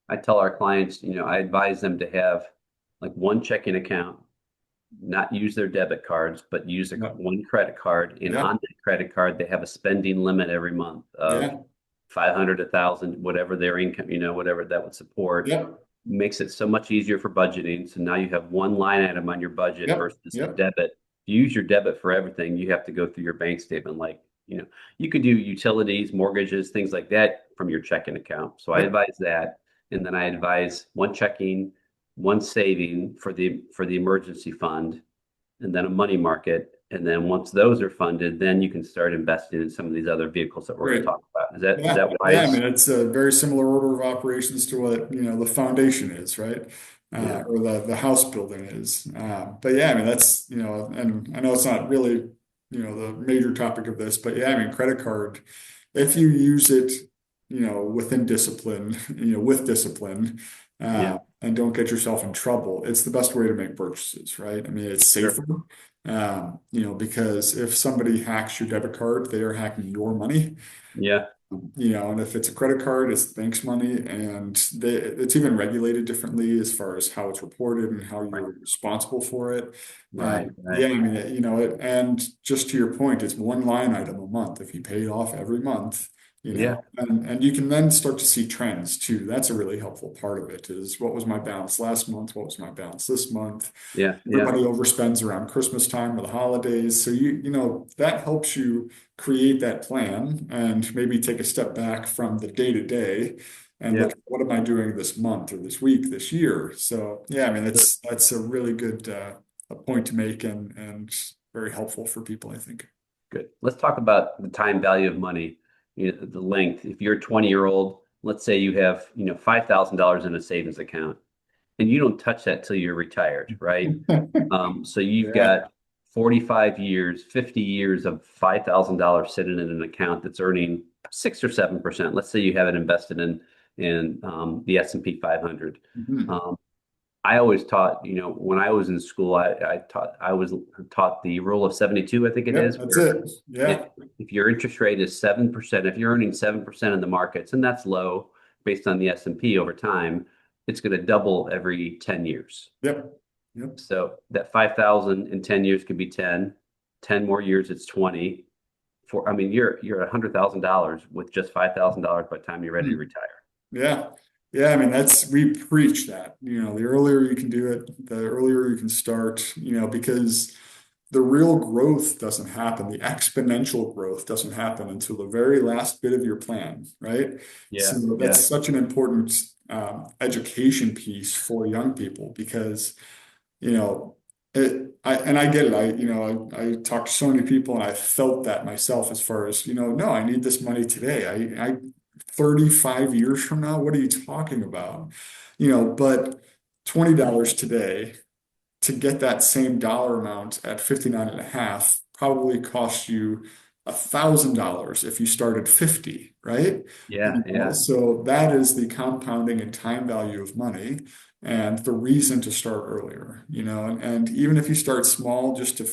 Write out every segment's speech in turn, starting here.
I tell our clients, I advise them to have like one checking account, not use their debit cards, but use Yeah. one credit card. And Yeah. on that credit card, they have a spending limit every month of Yeah. 500, 1,000, whatever their income, whatever that would support. Yep. Makes it so much easier for budgeting. So now you have one line item on your budget Yep. versus a Yep. debit. If you use your debit for everything, you have to go through your bank statement. Like, you could do utilities, mortgages, things like that from your checking account. So I Yep. advise that. And then I advise one checking, one saving for the emergency fund, and then a money market. And then once those are funded, then you can start investing in some of these other vehicles that we're going to Great. talk about. Is Yeah, that yeah. I wise? mean, it's a very similar order of operations to what, the foundation is, right? Yeah. Or the house building is. But yeah, I mean, that's, and I know it's not really, the major topic of this, but yeah, I mean, credit card, if you use it, within discipline, with discipline, Yeah. and don't get yourself in trouble, it's the best way to make purchases, right? I mean, it's Sure. safer, because if somebody hacks your debit card, they are hacking your money. Yeah. And if it's a credit card, it's the bank's money, and it's even regulated differently as far as how it's reported and how Right. you're responsible for it. Right. Right. Yeah, I mean, and just to your point, it's one line item a month. If you pay it off every month, Yeah. and you can then start to see trends too. That's a really helpful part of it is what was my balance last month? What was my balance this month? Yeah. Yeah. Everybody overspends around Christmas time or the holidays. So that helps you create that plan and maybe take a step back from the day to day and Yeah. look at what am I doing this month or this week, this year. So yeah, I mean Sure. that's a really good a point to make and very helpful for people, I think. Good. Let's talk about the time value of money, the length. If you're a 20-year-old, let's say you have, $5,000 in a savings account and you don't touch that till you're retired, right? So you've Yeah. got 45 years, 50 years of $5,000 sitting in an account that's earning 6 or 7%. Let's say you have it invested in the S&P 500. Mhm. Um, I always taught, when I was in school, I was taught the rule of 72, I think it Yep, is, that's where it. if Yeah. if your interest rate is 7%, if you're earning 7% in the markets, and that's low based on the S&P over time, it's going to double every 10 years. Yep. Yep. So that 5,000 in 10 years could be 10 more years, it's 20. I mean, you're $100,000 with just $5,000 by the time you're ready to Hmm. retire. Yeah. Yeah, I mean we preach that. The earlier you can do it, the earlier you can start, because the real growth doesn't happen. The exponential growth doesn't happen until the very last bit of your plan, right? Yeah, So that's yeah, such an important education piece for young people because you know, and I get it. I talk to so many people and I felt that myself as far as, no, I need this money today. 35 years from now, what are you talking about? But $20 today to get that same dollar amount at 59 and a half probably cost you $1,000 if you started 50, right? yeah, yeah. So that is the compounding and time value of money and the reason to start earlier, and even if you start small just to,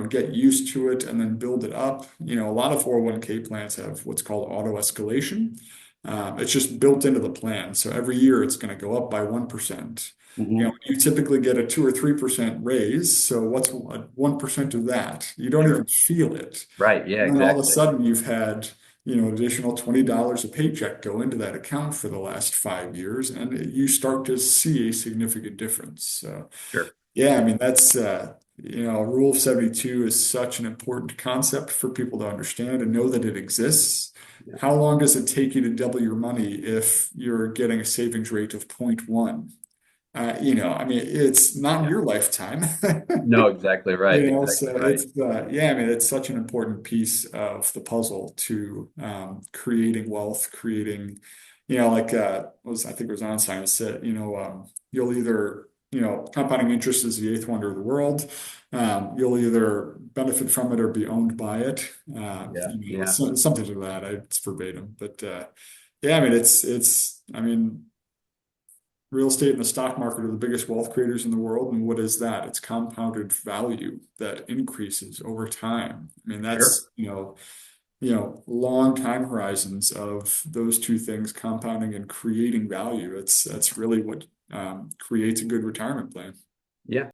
get used to it and then build it up, a lot of 401k plans have what's called auto escalation. It's just built into the plan. So every year it's going to go up by 1%. Hmm. You typically get a 2 or 3% raise. So what's 1% of that? You don't even Sure. feel it. Right. Yeah, And then all of a exactly. sudden you've had, additional $20 a paycheck go into that account for the last 5 years, and you start to see a significant difference. So Sure. yeah, I mean that's Rule of 72 is such an important concept for people to understand and know that it exists. Yeah. How long does it take you to double your money if you're getting a savings rate of 0.1? I mean, it's not in Yeah. your lifetime. No, exactly right. So Exactly right. yeah, I mean, it's such an important piece of the puzzle to creating wealth, creating, like I think it was Einstein that said, you'll either, compounding interest is the eighth wonder of the world. You'll either benefit from it or be owned by it. Yeah. Yeah. Something to that. It's verbatim, but yeah, I mean, I mean, real estate and the stock market are the biggest wealth creators in the world. And what is that? It's compounded value that increases over time. I mean, Sure. that's, long time horizons of those two things compounding and creating value. That's really what creates a good retirement plan. Yeah.